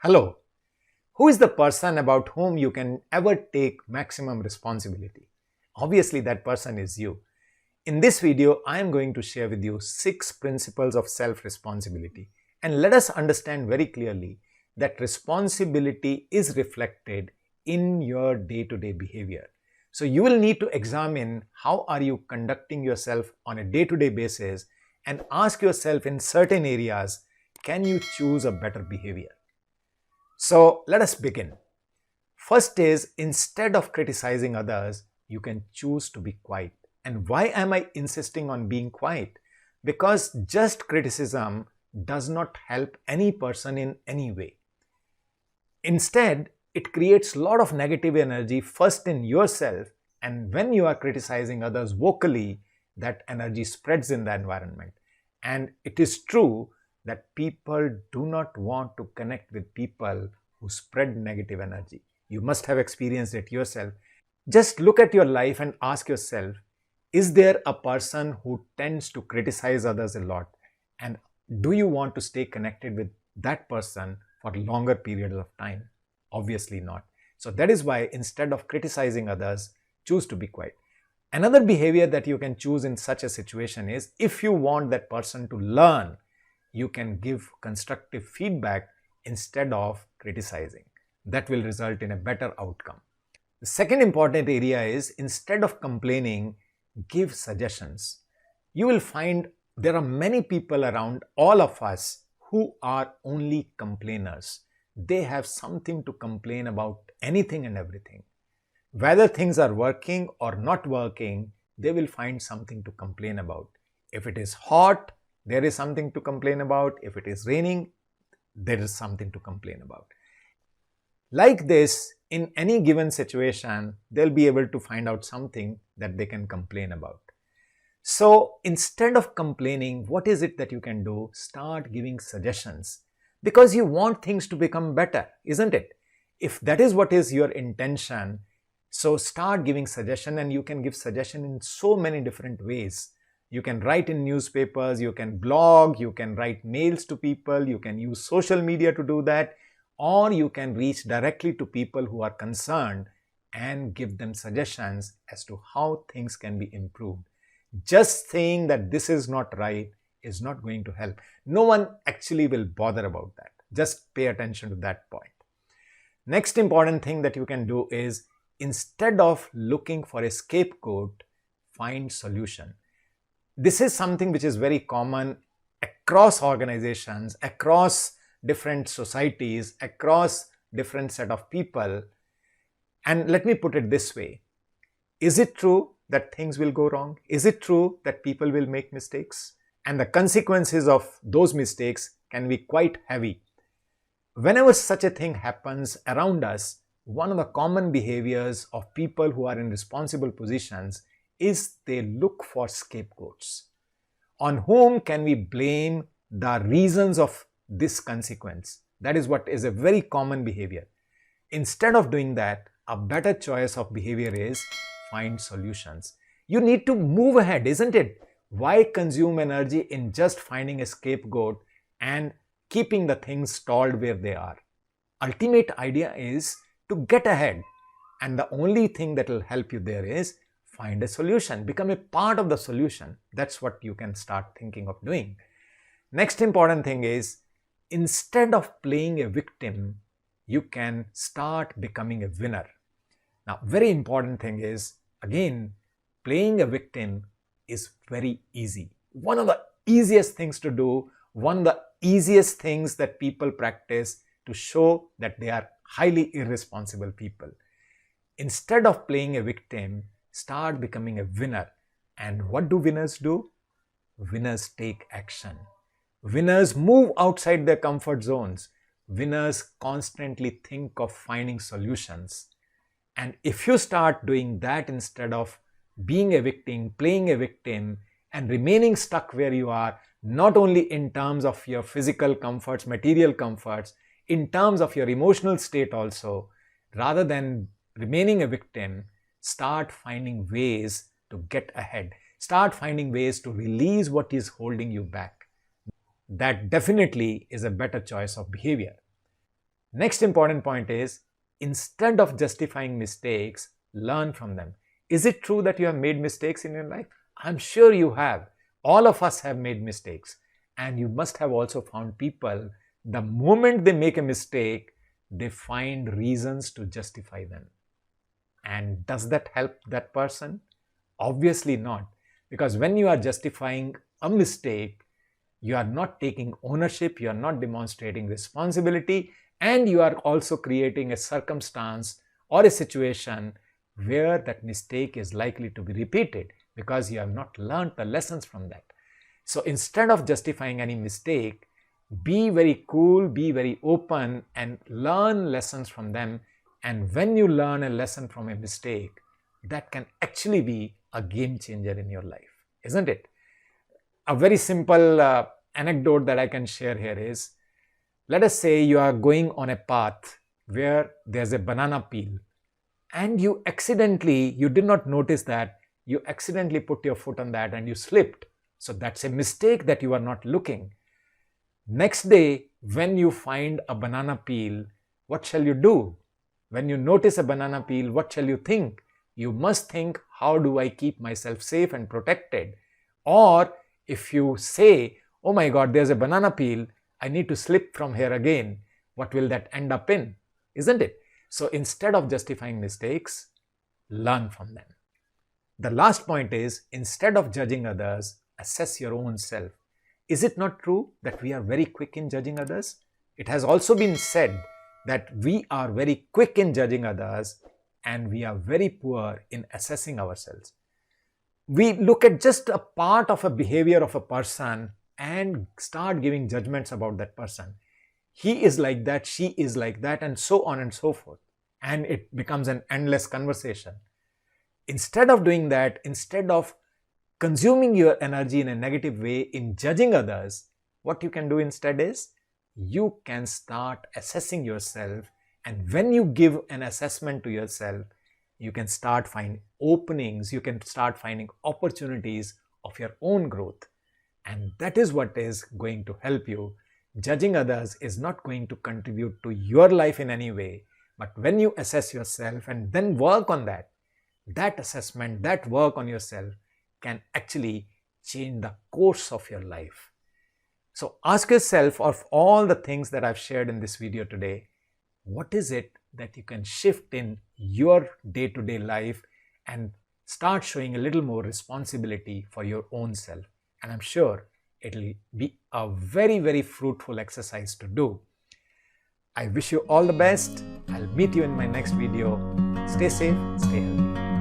Hello. Who is the person about whom you can ever take maximum responsibility? Obviously, that person is you. In this video, I am going to share with you 6 principles of self-responsibility. And let us understand very clearly that responsibility is reflected in your day-to-day behavior. So you will need to examine how are you conducting yourself on a day-to-day basis and ask yourself in certain areas, can you choose a better behavior? So let us begin. First is, instead of criticizing others, you can choose to be quiet. And why am I insisting on being quiet? Because just criticism does not help any person in any way. Instead, it creates a lot of negative energy first in yourself, and when you are criticizing others vocally, that energy spreads in the environment. And it is true that people do not want to connect with people who spread negative energy. You must have experienced it yourself. Just look at your life and ask yourself, is there a person who tends to criticize others a lot? And do you want to stay connected with that person for longer periods of time? Obviously not. So that is why instead of criticizing others, choose to be quiet. Another behavior that you can choose in such a situation is, if you want that person to learn, you can give constructive feedback instead of criticizing. That will result in a better outcome. The second important area is, instead of complaining, give suggestions. You will find there are many people around all of us who are only complainers. They have something to complain about anything and everything. Whether things are working or not working, they will find something to complain about. If it is hot, there is something to complain about. If it is raining, there is something to complain about. Like this, in any given situation, they'll be able to find out something that they can complain about. So instead of complaining, what is it that you can do? Start giving suggestions, because you want things to become better, isn't it? If that is what is your intention, so start giving suggestion, and you can give suggestion in so many different ways. You can write in newspapers, you can blog, you can write mails to people, you can use social media to do that, or you can reach directly to people who are concerned and give them suggestions as to how things can be improved. Just saying that this is not right is not going to help. No one actually will bother about that. Just pay attention to that point. Next important thing that you can do is, instead of looking for a scapegoat, find solution. This is something which is very common across organizations, across different societies, across different set of people. And let me put it this way. Is it true that things will go wrong? Is it true that people will make mistakes? And the consequences of those mistakes can be quite heavy. Whenever such a thing happens around us, one of the common behaviors of people who are in responsible positions is they look for scapegoats. On whom can we blame the reasons of this consequence? That is what is a very common behavior. Instead of doing that, a better choice of behavior is find solutions. You need to move ahead, isn't it? Why consume energy in just finding a scapegoat and keeping the things stalled where they are? Ultimate idea is to get ahead, and the only thing that will help you there is find a solution, become a part of the solution. That's what you can start thinking of doing. Next important thing is, instead of playing a victim, you can start becoming a winner. Now, very important thing is, again, playing a victim is very easy. One of the easiest things to do, one of the easiest things that people practice to show that they are highly irresponsible people. Instead of playing a victim, start becoming a winner. And what do winners do? Winners take action. Winners move outside their comfort zones. Winners constantly think of finding solutions. And if you start doing that instead of being a victim, playing a victim, and remaining stuck where you are, not only in terms of your physical comforts, material comforts, in terms of your emotional state also, rather than remaining a victim, start finding ways to get ahead. Start finding ways to release what is holding you back. That definitely is a better choice of behavior. Next important point is, instead of justifying mistakes, learn from them. Is it true that you have made mistakes in your life? I'm sure you have. All of us have made mistakes. And you must have also found people, the moment they make a mistake, they find reasons to justify them. And does that help that person? Obviously not. Because when you are justifying a mistake, you are not taking ownership, you are not demonstrating responsibility, and you are also creating a circumstance or a situation where that mistake is likely to be repeated because you have not learned the lessons from that. So instead of justifying any mistake, be very cool, be very open, and learn lessons from them. And when you learn a lesson from a mistake, that can actually be a game changer in your life, isn't it? A very simple anecdote that I can share here is, let us say you are going on a path where there's a banana peel and you did not notice that, you accidentally put your foot on that and you slipped. So that's a mistake that you are not looking. Next day, when you find a banana peel, what shall you do? When you notice a banana peel, what shall you think? You must think, how do I keep myself safe and protected? Or if you say, oh my God, there's a banana peel, I need to slip from here again, what will that end up in? Isn't it? So instead of justifying mistakes, learn from them. The last point is, instead of judging others, assess your own self. Is it not true that we are very quick in judging others? It has also been said that we are very quick in judging others and we are very poor in assessing ourselves. We look at just a part of a behavior of a person and start giving judgments about that person. He is like that, she is like that, and so on and so forth. And it becomes an endless conversation. Instead of doing that, instead of consuming your energy in a negative way in judging others, what you can do instead is, you can start assessing yourself. And when you give an assessment to yourself, you can start finding openings, you can start finding opportunities of your own growth. And that is what is going to help you. Judging others is not going to contribute to your life in any way. But when you assess yourself and then work on that, that assessment, that work on yourself can actually change the course of your life. So ask yourself, of all the things that I've shared in this video today, what is it that you can shift in your day-to-day life and start showing a little more responsibility for your own self? And I'm sure it'll be a very, very fruitful exercise to do. I wish you all the best. I'll meet you in my next video. Stay safe, stay healthy.